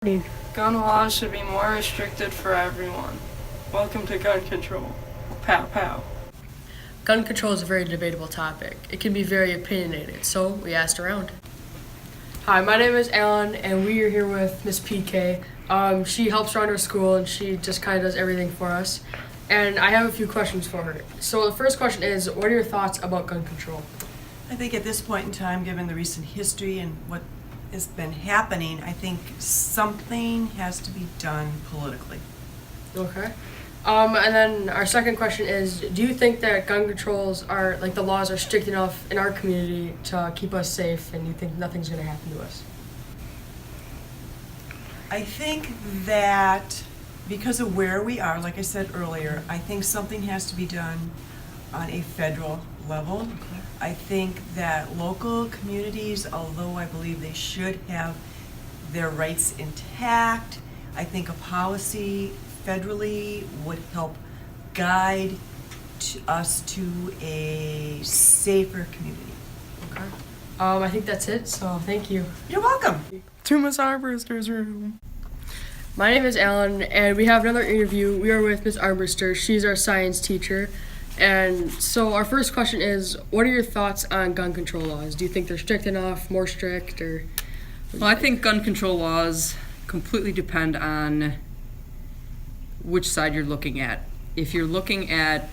Gun laws should be more restricted for everyone. Welcome to gun control. Pow pow. Gun control is a very debatable topic. It can be very opinionated, so we asked around. Hi, my name is Alan, and we are here with Miss PK. She helps around our school, and she just kind of does everything for us. And I have a few questions for her. So the first question is, what are your thoughts about gun control? I think at this point in time, given the recent history and what has been happening, I think something has to be done politically. Okay. And then our second question is, do you think that gun controls are, like, the laws are strict enough in our community to keep us safe, and you think nothing's going to happen to us? I think that because of where we are, like I said earlier, I think something has to be done on a federal level. I think that local communities, although I believe they should have their rights intact, I think a policy federally would help guide us to a safer community. Okay. I think that's it, so thank you. You're welcome. To Miss Armbruster's room. My name is Alan, and we have another interview. We are with Ms. Armbruster. She's our science teacher. And so our first question is, what are your thoughts on gun control laws? Do you think they're strict enough, more strict, or? Well, I think gun control laws completely depend on which side you're looking at. If you're looking at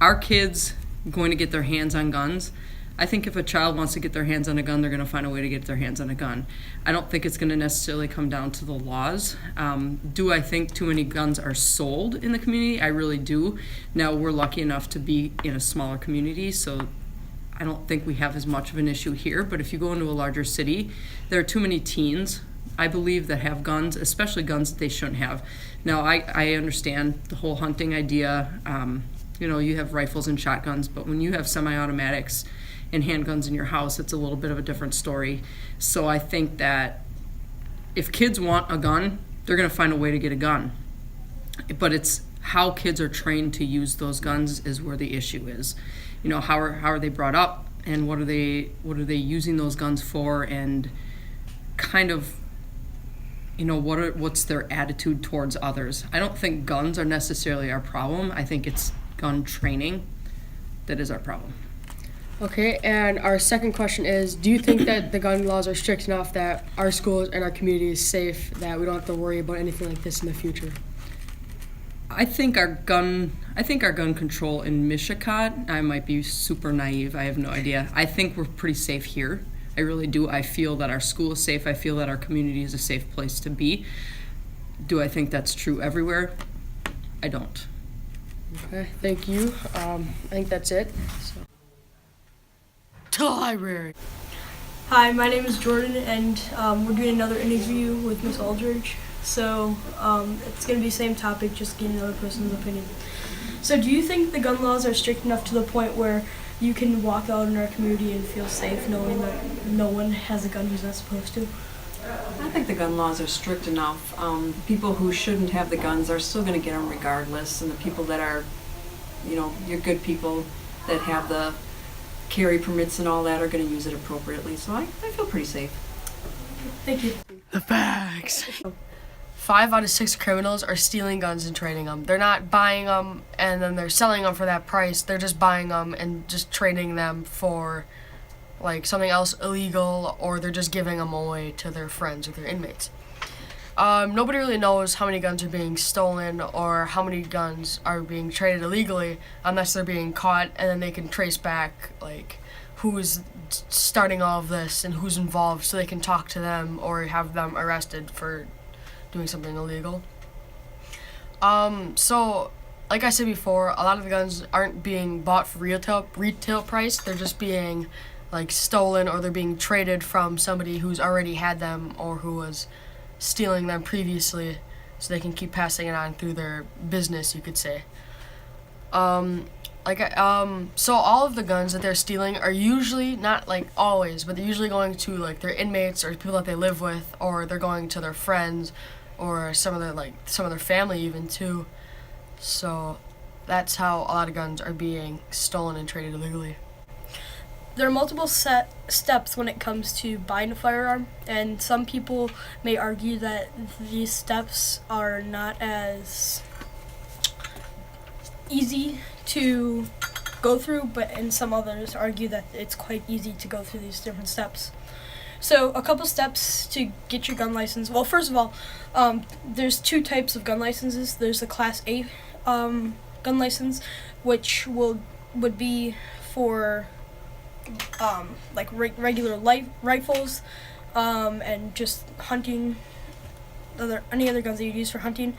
our kids going to get their hands on guns, I think if a child wants to get their hands on a gun, they're going to find a way to get their hands on a gun. I don't think it's going to necessarily come down to the laws. Do I think too many guns are sold in the community? I really do. Now, we're lucky enough to be in a smaller community, so I don't think we have as much of an issue here. But if you go into a larger city, there are too many teens, I believe, that have guns, especially guns that they shouldn't have. Now, I understand the whole hunting idea. You have rifles and shotguns, but when you have semi-automatics and handguns in your house, it's a little bit of a different story. So I think that if kids want a gun, they're going to find a way to get a gun. But it's how kids are trained to use those guns is where the issue is. How are they brought up, and what are they using those guns for, and kind of what's their attitude towards others. I don't think guns are necessarily our problem. I think it's gun training that is our problem. Okay, and our second question is, do you think that the gun laws are strict enough that our schools and our community is safe, that we don't have to worry about anything like this in the future? I think our gun control in Mishicot, I might be super naive, I have no idea. I think we're pretty safe here. I really do. I feel that our school is safe. I feel that our community is a safe place to be. Do I think that's true everywhere? I don't. Okay, thank you. I think that's it. To the library. Hi, my name is Jordan, and we're doing another interview with Miss Aldridge. So it's going to be the same topic, just getting another person's opinion. So do you think the gun laws are strict enough to the point where you can walk out in our community and feel safe knowing that no one has a gun who's not supposed to? I think the gun laws are strict enough. People who shouldn't have the guns are still going to get them regardless, and the people that are, your good people that have the carry permits and all that are going to use it appropriately. So I feel pretty safe. Thank you. The facts. 5 out of 6 criminals are stealing guns and trading them. They're not buying them and then they're selling them for that price. They're just buying them and just trading them for like something else illegal, or they're just giving them away to their friends or their inmates. Nobody really knows how many guns are being stolen or how many guns are being traded illegally unless they're being caught, and then they can trace back like who's starting all of this and who's involved, so they can talk to them or have them arrested for doing something illegal. So like I said before, a lot of the guns aren't being bought for retail price. They're just being like stolen, or they're being traded from somebody who's already had them or who was stealing them previously, so they can keep passing it on through their business, you could say. So all of the guns that they're stealing are usually, not like always, but they're usually going to like their inmates or people that they live with, or they're going to their friends or some of their family even too. So that's how a lot of guns are being stolen and traded illegally. there are multiple steps when it comes to buying a firearm, and some people may argue that these steps are not as easy to go through, and some others argue that it's quite easy to go through these different steps. So a couple steps to get your gun license. Well, first of all, there's two types of gun licenses. There's the Class A gun license, which would be for like regular light rifles, and just hunting, any other guns that you use for hunting.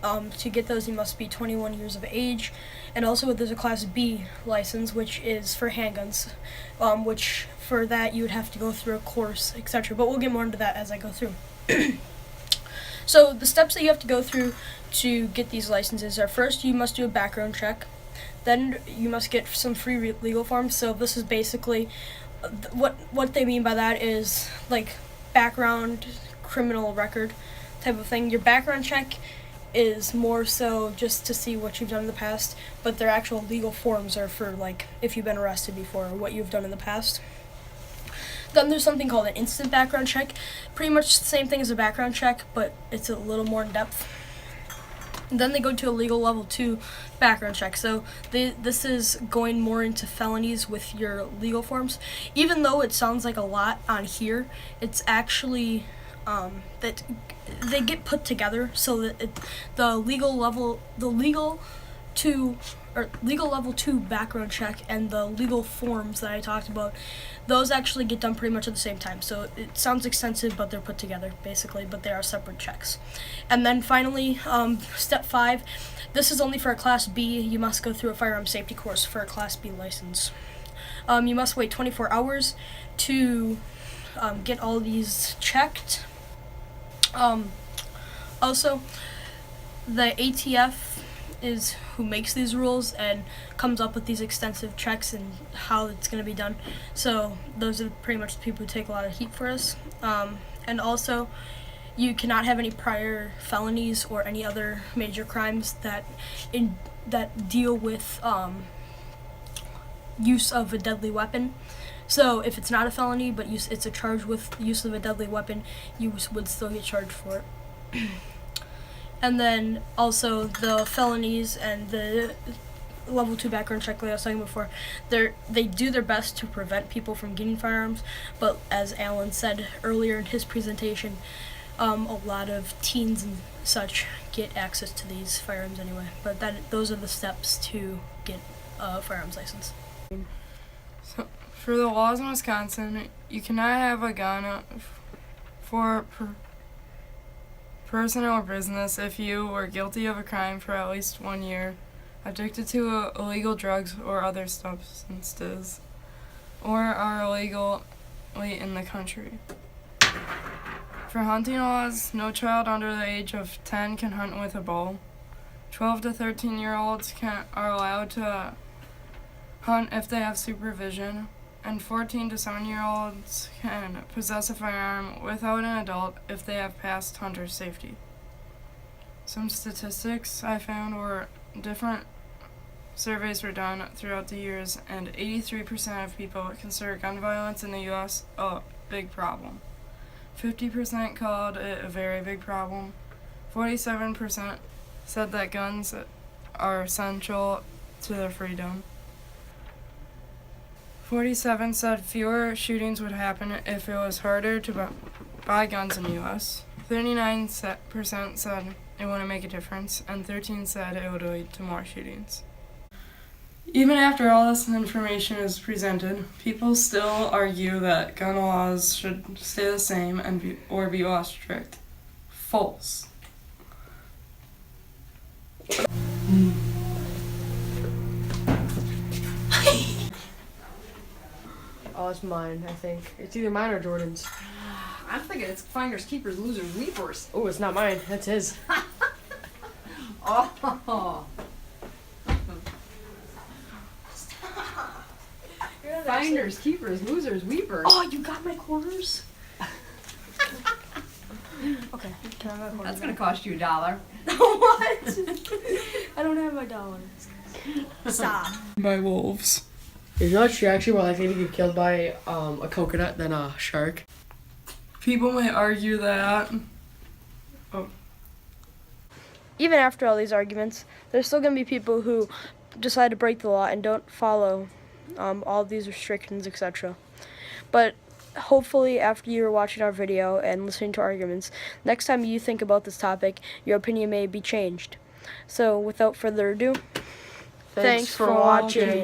To get those, you must be 21 years of age. And also there's a Class B license, which is for handguns, which for that you would have to go through a course, etc. But we'll get more into that as I go through. So the steps that you have to go through to get these licenses are: first, you must do a background check. Then you must get some free legal forms. So this is basically what they mean by that is like background, criminal record type of thing. Your background check is more so just to see what you've done in the past, but their actual legal forms are for like if you've been arrested before or what you've done in the past. Then there's something called an instant background check. Pretty much the same thing as a background check, but it's a little more in depth. And then they go to a legal level 2 background check. So this is going more into felonies with your legal forms. Even though it sounds like a lot on here, it's actually that they get put together so that the legal level 2 background check and the legal forms that I talked about, those actually get done pretty much at the same time. So it sounds extensive, but they're put together basically, but they are separate checks. And then finally, step 5, this is only for a Class B. You must go through a firearm safety course for a Class B license. You must wait 24 hours to get all these checked. Also, the ATF is who makes these rules and comes up with these extensive checks and how it's going to be done. So those are pretty much the people who take a lot of heat for us. And also, you cannot have any prior felonies or any other major crimes that deal with use of a deadly weapon. So if it's not a felony, but it's a charge with use of a deadly weapon, you would still get charged for it. And then also the felonies and the level 2 background check like I was talking before, they do their best to prevent people from getting firearms, but as Alan said earlier in his presentation, a lot of teens and such get access to these firearms anyway. But those are the steps to get a firearms license. So, for the laws in Wisconsin, you cannot have a gun for person or business if you were guilty of a crime for at least 1 year, addicted to illegal drugs or other substances, or are illegally in the country. For hunting laws, no child under the age of 10 can hunt with a bow. 12 to 13-year-olds are allowed to hunt if they have supervision, and 14 to 7-year-olds can possess a firearm without an adult if they have passed hunter safety. Some statistics I found were different surveys were done throughout the years, and 83% of people consider gun violence in the U.S. a big problem. 50% called it a very big problem. 47% said that guns are essential to their freedom. 47 said fewer shootings would happen if it was harder to buy guns in the U.S. 39% said it wouldn't make a difference, and 13% said it would lead to more shootings. Even after all this information is presented, people still argue that gun laws should stay the same and be less strict. False. Oh, it's mine, I think. It's either mine or Jordan's. I'm thinking it's finders, keepers, losers, weepers. Oh, it's not mine. That's his. Oh. Finders, keepers, losers, weepers. Oh, you got my quarters? Okay, can I have my quarters? That's gonna cost you $1. What? I don't have my dollars. Stop. By wolves. You know what? You're actually more likely to get killed by a coconut than a shark. People might argue that. Even after all these arguments, there's still going to be people who decide to break the law and don't follow all of these restrictions, etc. But hopefully after you're watching our video and listening to arguments, next time you think about this topic, your opinion may be changed. So without further ado, thanks for watching.